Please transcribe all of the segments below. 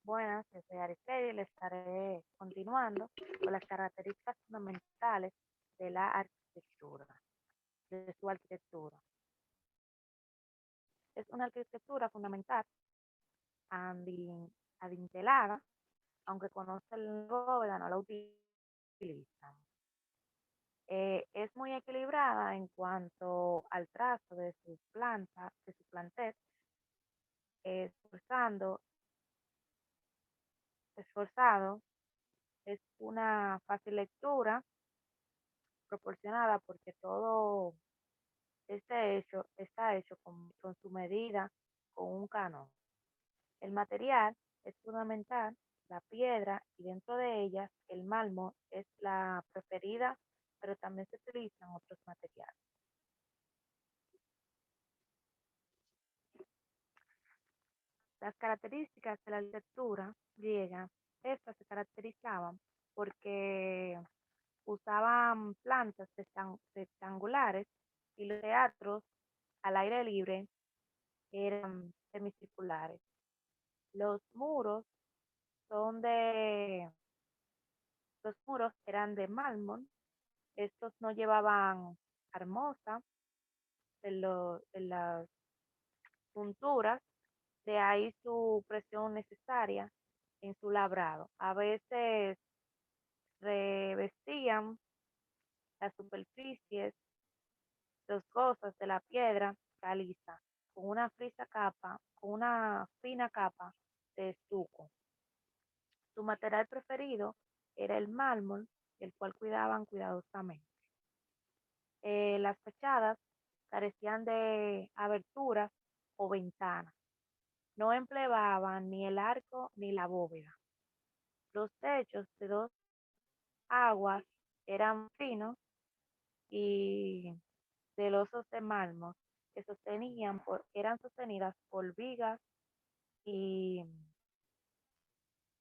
Buenas, yo soy Araceli y le estaré continuando con las características fundamentales de la arquitectura, de su arquitectura. Es una arquitectura fundamental, andi- adintelada, aunque conoce el bóveda, no la utiliza. Es muy equilibrada en cuanto al trazo de su planta, de su plantel, esforzando, esforzado, es una fácil lectura proporcionada porque todo está hecho con su medida, con un canon. El material es fundamental, la piedra, y dentro de ellas el mármol es la preferida, pero también se utilizan otros materiales. Las características de la arquitectura griega, estas se caracterizaban porque usaban plantas rectangulares y los teatros al aire libre eran semicirculares. Los muros son de, los muros eran de mármol, estos no llevaban armosa en las punturas, de ahí su presión necesaria en su labrado. A veces revestían las superficies, los cosas de la piedra caliza, con una fina capa de estuco. Su material preferido era el mármol, el cual cuidaban cuidadosamente. Las fachadas carecían de aberturas o ventanas. No empleaban ni el arco ni la bóveda. Los techos de dos aguas eran finos y de losos de mármol eran sostenidas por vigas y,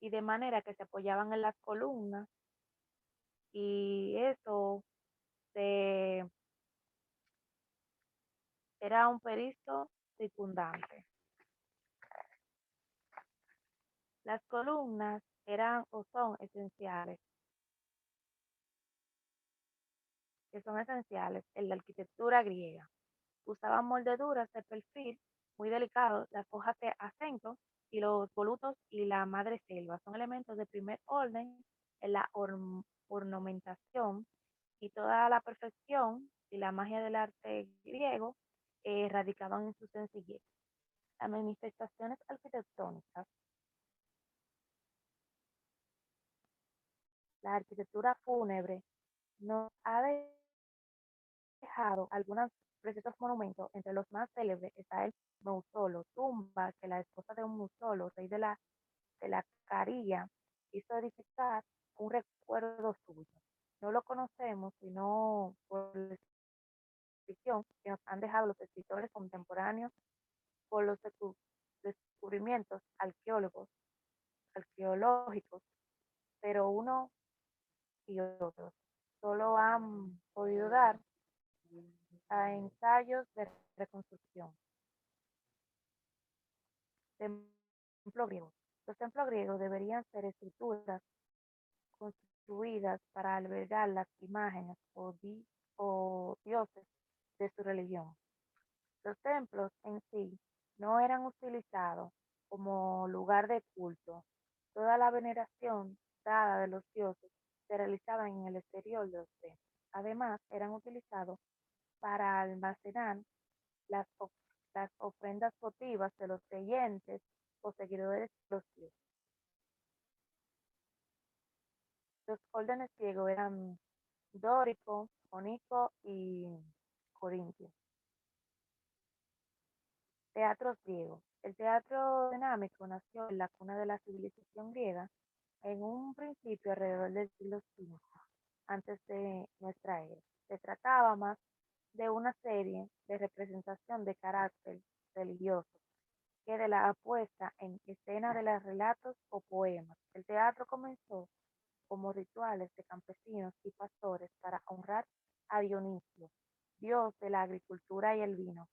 y de manera que se apoyaban en las columnas y eso se, era un perizo circundante. Las columnas eran o son esenciales, que son esenciales en la arquitectura griega. Usaban moldeduras de perfil muy delicados, las hojas de acento y los volutos y la madre selva. Son elementos de primer orden en la ornamentación y toda la perfección y la magia del arte griego radicaban en su sencillez. Las manifestaciones arquitectónicas, la arquitectura fúnebre nos ha dejado algunos preciosos monumentos. Entre los más célebres está el Mausolo, tumba que la esposa de un Mausolo, rey de la Caria, hizo edificar un recuerdo suyo. No lo conocemos sino por la descripción que nos han dejado los escritores contemporáneos, por los descubrimientos arqueológicos, pero uno y otros solo han podido dar a ensayos de reconstrucción. Templo griego. Los templos griegos deberían ser estructuras construidas para albergar las imágenes o dioses de su religión. Los templos en sí no eran utilizados como lugar de culto. Toda la veneración dada de los dioses se realizaba en el exterior de los templos. Además, eran utilizados para almacenar las, las ofrendas votivas de los creyentes o seguidores de los dioses. Los órdenes griegos eran dórico, jónico y corintio. Teatros griegos. El teatro dinámico nació en la cuna de la civilización griega en un principio alrededor del siglo V antes de nuestra era. Se trataba más de una serie de representación de carácter religioso que de la apuesta en escena de los relatos o poemas. El teatro comenzó como rituales de campesinos y pastores para honrar a Dionisio, dios de la agricultura y el vino.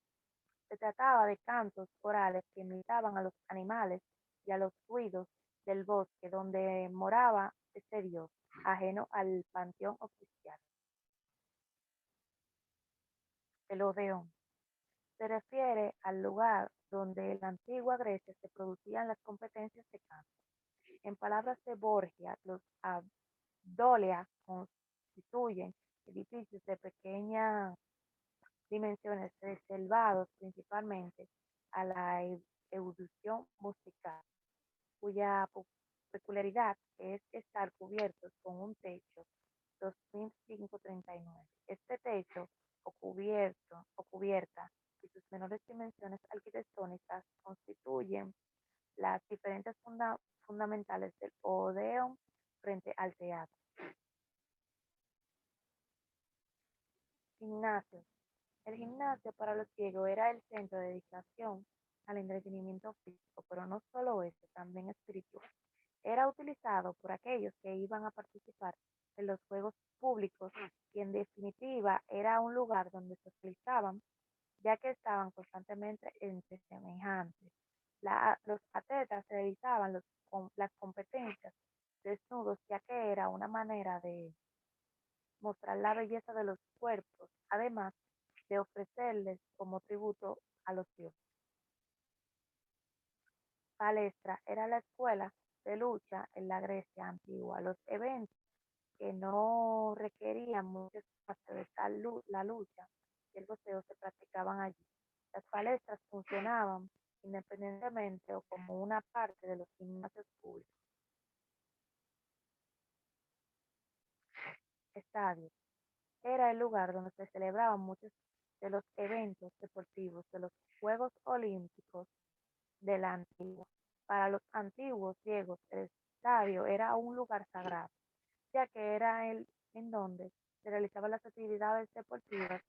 Se trataba de cantos orales que imitaban a los animales y a los ruidos del bosque donde moraba este dios, ajeno al panteón oficial. El Odeón se refiere al lugar donde en la antigua Grecia se producían las competencias de canto. En palabras de Borgia, los abdolia constituyen edificios de pequeñas dimensiones reservados principalmente a la erudición musical, cuya peculiaridad es estar cubiertos con un techo 2539. Este techo o cubierta y sus menores dimensiones arquitectónicas constituyen las diferentes fundamentales del Odeón frente al teatro. Gimnasio. El gimnasio para los griegos era el centro de dedicación al entretenimiento físico, pero no solo eso, también espiritual. Era utilizado por aquellos que iban a participar en los juegos públicos y en definitiva era un lugar donde se socializaban, ya que estaban constantemente entre semejantes. Los atletas realizaban las competencias desnudos, ya que era una manera de mostrar la belleza de los cuerpos, además de ofrecerles como tributo a los dioses. Palestra era la escuela de lucha en la Grecia antigua. Los eventos que no requerían mucho espacio de la lucha y el boxeo se practicaban allí. Las palestras funcionaban independientemente o como una parte de los gimnasios públicos. Estadios. Era el lugar donde se celebraban muchos de los eventos deportivos de los Juegos Olímpicos de la antigua. Para los antiguos griegos, el estadio era un lugar sagrado, ya que era el en donde se realizaban las actividades deportivas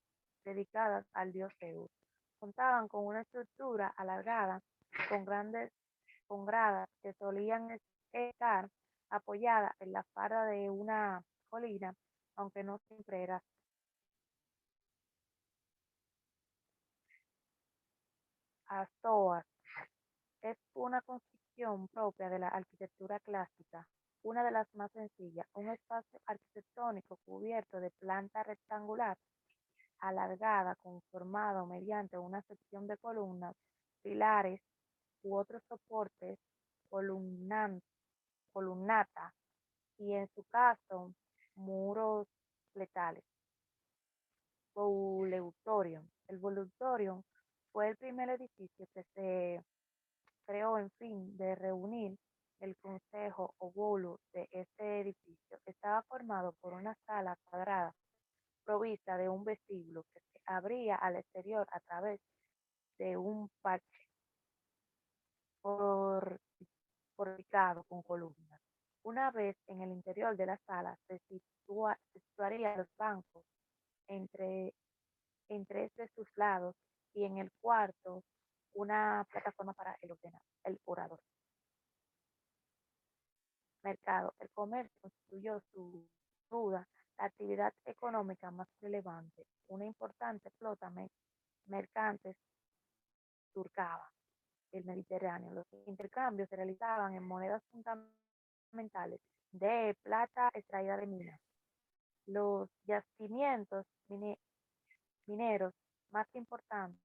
dedicadas al dios Zeus. Contaban con una estructura alargada con grandes con gradas que solían estar apoyadas en la falda de una colina, aunque no siempre era Astoas. Es una construcción propia de la arquitectura clásica, una de las más sencillas, un espacio arquitectónico cubierto de planta rectangular alargada conformado mediante una sección de columnas, pilares u otros soportes columnan- columnata y en su caso muros letales. Boleutorium. El Boleutorium fue el primer edificio que se creó en fin de reunir el consejo o bolo de este edificio. Estaba formado por una sala cuadrada provista de un vestíbulo que se abría al exterior a través de un parche por- porticado con columnas. Una vez en el interior de la sala se situarían los bancos entre, en tres de sus lados y en el cuarto una plataforma para el orador. Mercado. El comercio constituyó su duda la actividad económica más relevante. Una importante flota mercantes surcaba el Mediterráneo. Los intercambios se realizaban en monedas fundamentales de plata extraída de minas. Los yacimientos mineros más importantes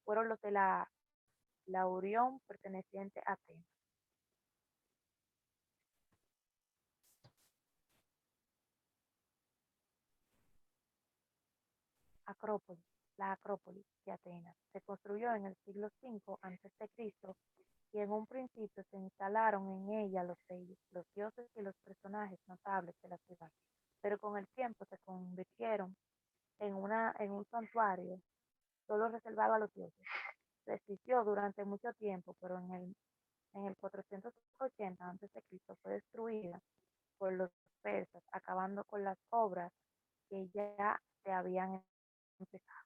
fueron los de la Urión perteneciente a Atenas. Acrópolis. La Acrópolis de Atenas se construyó en el siglo V a.C. y en un principio se instalaron en ella los dioses y los personajes notables de la ciudad, pero con el tiempo se convirtieron en un santuario solo reservado a los dioses. Se existió durante mucho tiempo, pero en el 480 a.C. fue destruida por los persas, acabando con las obras que ya se habían empezado.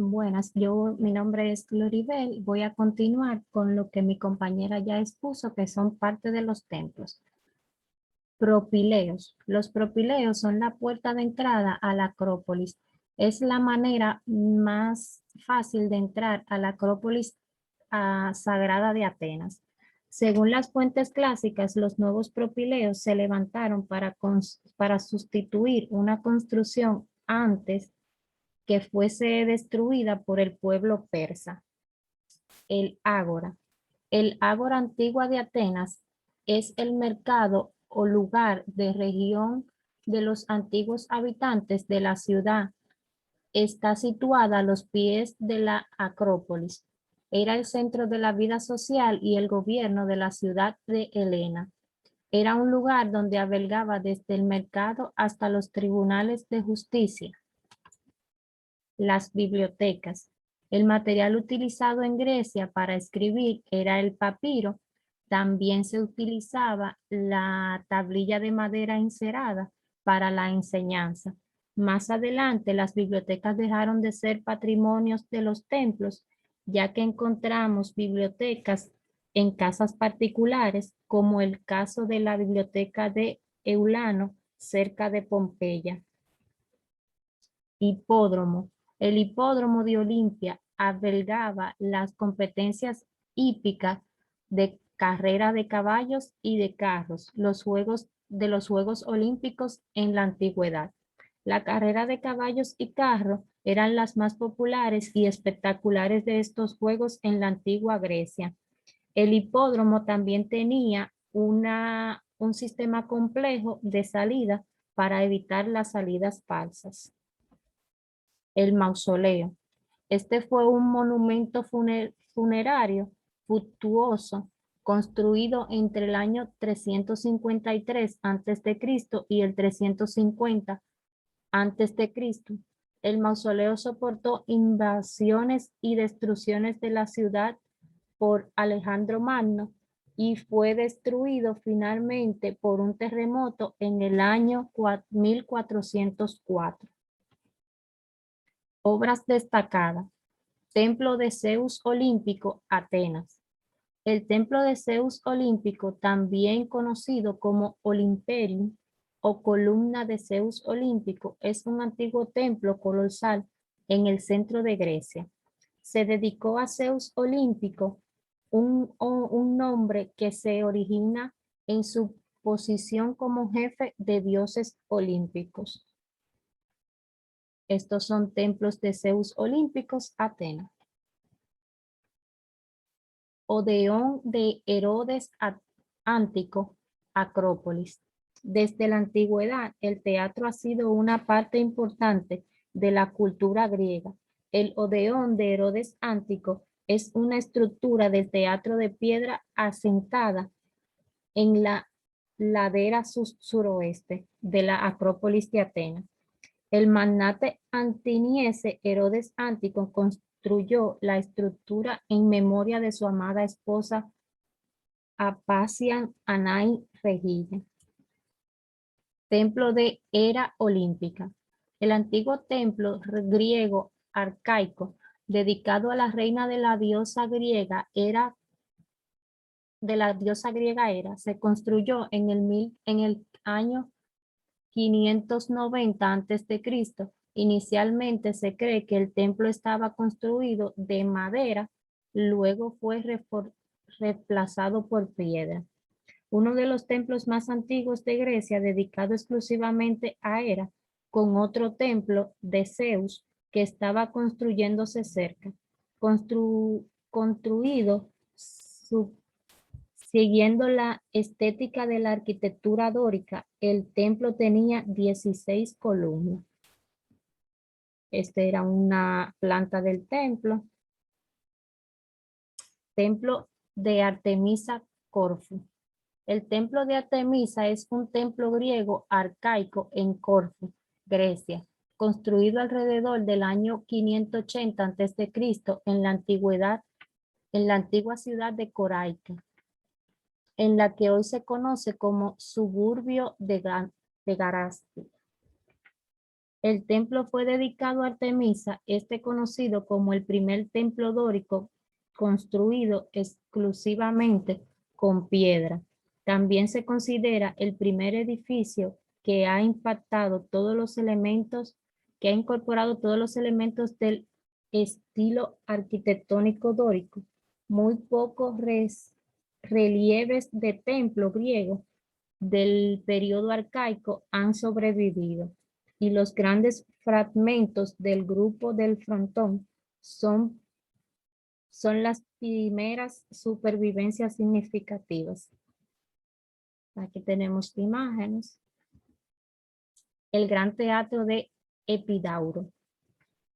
Buenas, mi nombre es Gloribel. Voy a continuar con lo que mi compañera ya expuso, que son parte de los templos. Propileos. Los propileos son la puerta de entrada a la Acrópolis. Es la manera más fácil de entrar a la Acrópolis sagrada de Atenas. Según las fuentes clásicas, los nuevos propileos se levantaron para sustituir una construcción antes que fuese destruida por el pueblo persa. El ágora. El ágora antigua de Atenas es el mercado o lugar de región de los antiguos habitantes de la ciudad. Está situada a los pies de la Acrópolis. Era el centro de la vida social y el gobierno de la ciudad de Helena. Era un lugar donde albergaba desde el mercado hasta los tribunales de justicia. Las bibliotecas. El material utilizado en Grecia para escribir era el papiro. También se utilizaba la tablilla de madera encerada para la enseñanza. Más adelante, las bibliotecas dejaron de ser patrimonios de los templos, ya que encontramos bibliotecas en casas particulares, como el caso de la biblioteca de Eulano, cerca de Pompeya. Hipódromo. El hipódromo de Olimpia albergaba las competencias hípicas de carrera de caballos y de carros, los Juegos Olímpicos en la antigüedad. La carrera de caballos y carros eran las más populares y espectaculares de estos juegos en la antigua Grecia. El hipódromo también tenía un sistema complejo de salida para evitar las salidas falsas. El mausoleo. Este fue un monumento funerario suntuoso construido entre el año 353 a.C. y el 350 a.C. El mausoleo soportó invasiones y destrucciones de la ciudad por Alejandro Magno y fue destruido finalmente por un terremoto en el año 1404. Obras destacadas. Templo de Zeus Olímpico, Atenas. El Templo de Zeus Olímpico, también conocido como Olimperium o Columna de Zeus Olímpico, es un antiguo templo colosal en el centro de Grecia. Se dedicó a Zeus Olímpico, un nombre que se origina en su posición como jefe de dioses olímpicos. Estos son templos de Zeus Olímpicos, Atenas. Odeón de Herodes Antico, Acrópolis. Desde la antigüedad, el teatro ha sido una parte importante de la cultura griega. El Odeón de Herodes Antico es una estructura del teatro de piedra asentada en la ladera suroeste de la Acrópolis de Atenas. El magnate ateniense Herodes Antico construyó la estructura en memoria de su amada esposa Aspasia Anai Regina. Templo de Hera Olímpica. El antiguo templo griego arcaico dedicado a la reina de la diosa griega Hera, se construyó en el año 590 a.C. Inicialmente se cree que el templo estaba construido de madera, luego fue reemplazado por piedra. Uno de los templos más antiguos de Grecia, dedicado exclusivamente a Hera, con otro templo de Zeus que estaba construyéndose cerca. Construido siguiendo la estética de la arquitectura dórica, el templo tenía 16 columnas. Esta era una planta del templo. Templo de Artemisa, Corfú. El templo de Artemisa es un templo griego arcaico en Corfú, Grecia, construido alrededor del año 580 a.C. en la antigua ciudad de Coraica, en la que hoy se conoce como suburbio de Garasti. El templo fue dedicado a Artemisa, conocido como el primer templo dórico construido exclusivamente con piedra. También se considera el primer edificio que ha impactado todos los elementos, que ha incorporado todos los elementos del estilo arquitectónico dórico. Muy pocos relieves de templo griego del periodo arcaico han sobrevivido y los grandes fragmentos del grupo del frontón son, son las primeras supervivencias significativas. Aquí tenemos imágenes. El Gran Teatro de Epidauro.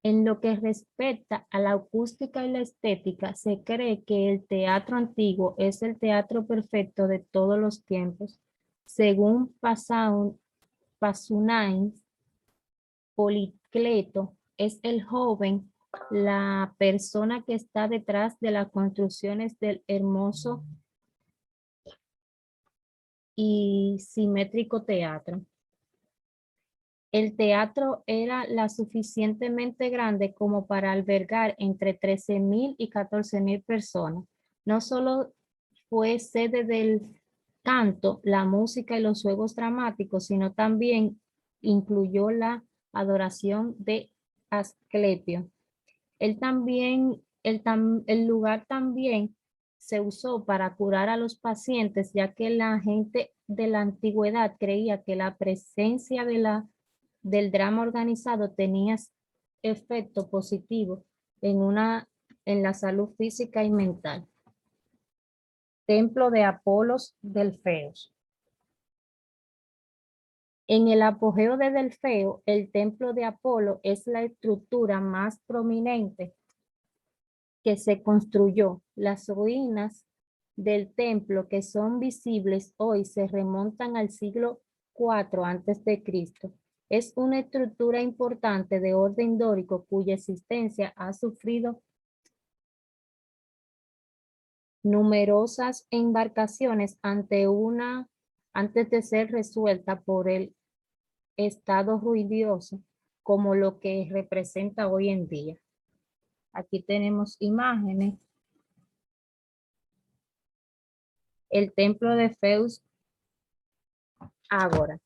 En lo que respecta a la acústica y la estética, se cree que el teatro antiguo es el teatro perfecto de todos los tiempos. Según Pasunain, Policleto es el joven, la persona que está detrás de las construcciones del hermoso y simétrico teatro. El teatro era la suficientemente grande como para albergar entre 13.000 y 14.000 personas. No solo fue sede del canto, la música y los juegos dramáticos, sino también incluyó la adoración de Asclepio. El lugar también se usó para curar a los pacientes, ya que la gente de la antigüedad creía que la presencia del drama organizado tenía efecto positivo en la salud física y mental. Templo de Apolos Delfeos. En el apogeo de Delfeo, el templo de Apolo es la estructura más prominente que se construyó. Las ruinas del templo que son visibles hoy se remontan al siglo IV a.C. Es una estructura importante de orden dórico cuya existencia ha sufrido numerosas embarcaciones antes de ser resuelta por el estado ruidoso como lo que representa hoy en día. Aquí tenemos imágenes. El templo de Zeus Ágora.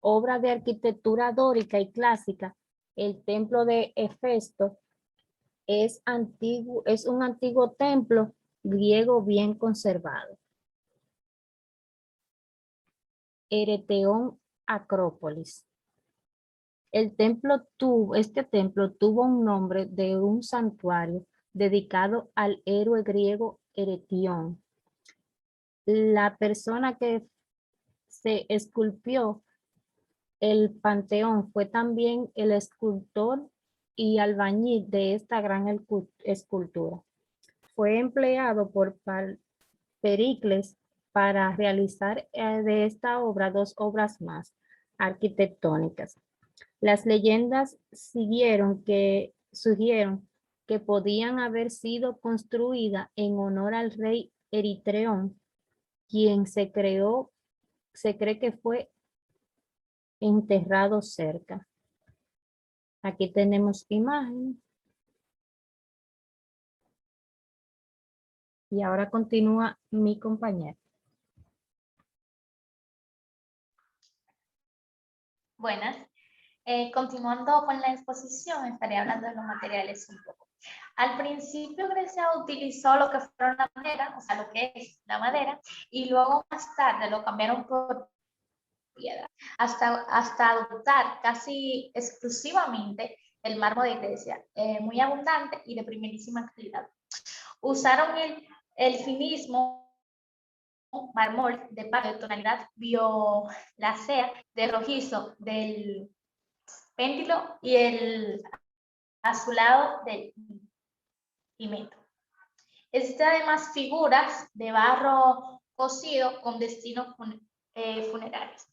Obra de arquitectura dórica y clásica, el templo de Hefesto es un antiguo templo griego bien conservado. Ereteón Acrópolis. Este templo tuvo un nombre de un santuario dedicado al héroe griego Eretión. La persona que se esculpió el panteón fue también el escultor y albañil de esta gran escultura. Fue empleado por Pericles para realizar de esta obra 2 obras más arquitectónicas. Las leyendas sugirieron que podían haber sido construidas en honor al rey Eritreón, quien se cree que fue enterrado cerca. Aquí tenemos imagen. Y ahora continúa mi compañera. Buenas. Continuando con la exposición, estaré hablando de los materiales un poco. Al principio Grecia utilizó lo que fueron la madera, o sea, lo que es la madera, y luego más tarde lo cambiaron por piedra, hasta adoptar casi exclusivamente el mármol de Grecia, muy abundante y de primerísima calidad. Usaron el finismo mármol de pago de tonalidad violácea de rojizo del péntilo y el azulado del pimento. Existen además figuras de barro cocido con destinos funerarios.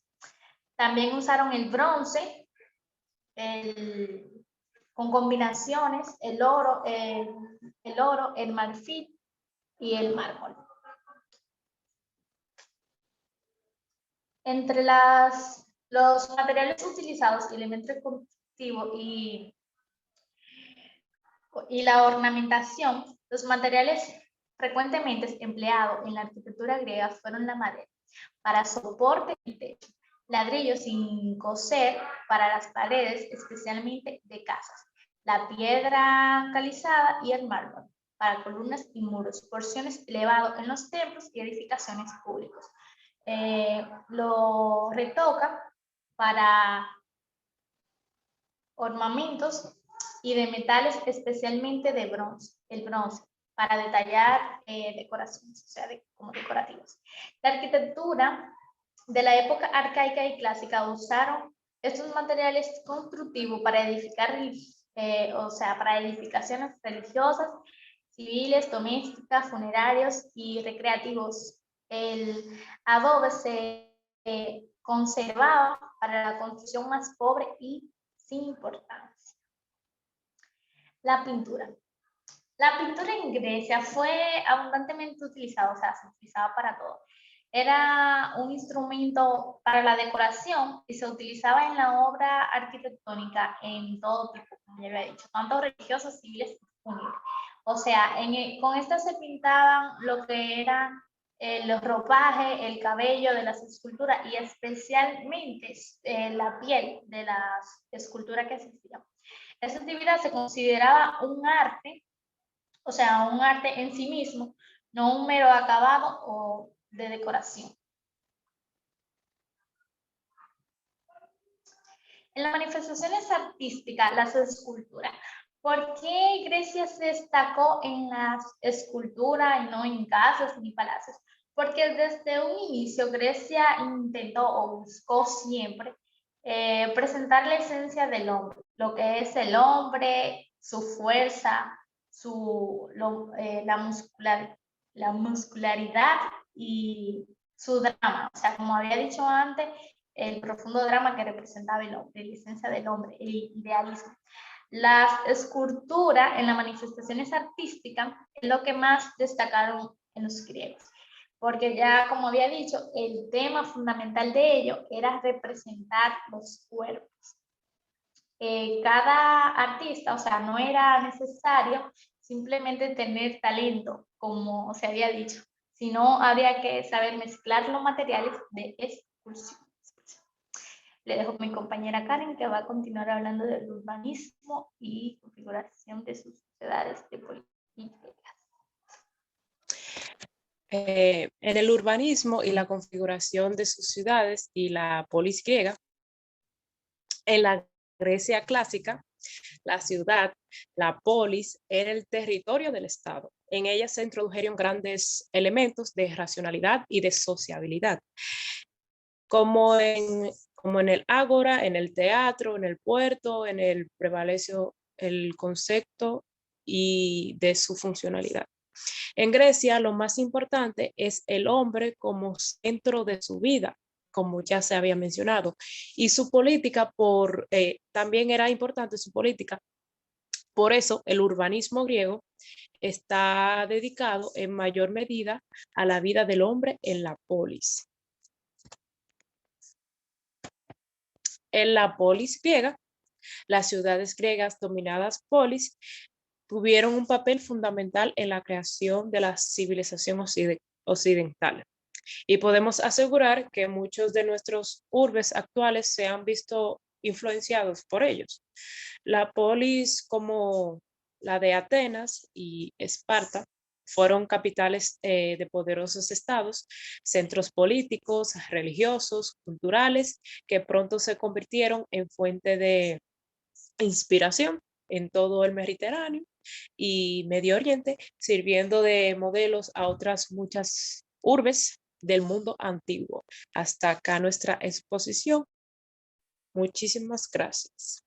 También usaron el bronce con combinaciones, el oro, el marfil y el mármol. Entre las Los materiales utilizados, elementos constructivos y la ornamentación, los materiales frecuentemente empleados en la arquitectura griega fueron la madera para soporte y techo, ladrillos sin coser para las paredes, especialmente de casas, la piedra calizada y el mármol para columnas y muros, porciones elevadas en los templos y edificaciones públicas. Lo retoca para ornamentos y de metales, especialmente de bronce, el bronce, para detallar decoraciones, o sea, como decorativos. La arquitectura de la época arcaica y clásica usaron estos materiales constructivos para edificar, o sea, para edificaciones religiosas, civiles, domésticas, funerarios y recreativos. El adobe se conservaba para la construcción más pobre y sin importancia. La pintura. La pintura en Grecia fue abundantemente utilizada, o sea, se utilizaba para todo. Era un instrumento para la decoración y se utilizaba en la obra arquitectónica en todo tipo, como ya había dicho, tanto religiosos, civiles y fúnebres. O sea, con estas se pintaban lo que eran los ropajes, el cabello de las esculturas y especialmente la piel de las esculturas que existían. Esta actividad se consideraba un arte, o sea, un arte en sí mismo, no un mero acabado o de decoración. En las manifestaciones artísticas, las esculturas. ¿Por qué Grecia se destacó en las esculturas y no en casas ni palacios? Porque desde un inicio Grecia intentó o buscó siempre presentar la esencia del hombre, lo que es el hombre, su fuerza, la muscularidad y su drama. O sea, como había dicho antes, el profundo drama que representaba el hombre, la esencia del hombre, el idealismo. Las esculturas en las manifestaciones artísticas es lo que más destacaron en los griegos, porque ya como había dicho, el tema fundamental de ello era representar los cuerpos. Cada artista, o sea, no era necesario simplemente tener talento, como se había dicho, sino habría que saber mezclar los materiales de expulsión. Le dejo a mi compañera Karen, que va a continuar hablando del urbanismo y configuración de sus sociedades de políticas. En el urbanismo y la configuración de sus ciudades y la polis griega, en la Grecia clásica, la ciudad, la polis, era el territorio del Estado. En ella se introdujeron grandes elementos de racionalidad y de sociabilidad, como en el ágora, en el teatro, en el puerto, en el prevaleció el concepto y de su funcionalidad. En Grecia, lo más importante es el hombre como centro de su vida, como ya se había mencionado, y su política también era importante su política. Por eso el urbanismo griego está dedicado en mayor medida a la vida del hombre en la polis. En la polis griega, las ciudades griegas dominadas polis tuvieron un papel fundamental en la creación de la civilización occidental. Y podemos asegurar que muchos de nuestros urbes actuales se han visto influenciados por ellos. La polis como la de Atenas y Esparta fueron capitales de poderosos estados, centros políticos, religiosos, culturales, que pronto se convirtieron en fuente de inspiración en todo el Mediterráneo y Medio Oriente, sirviendo de modelos a otras muchas urbes del mundo antiguo. Hasta acá nuestra exposición. Muchísimas gracias.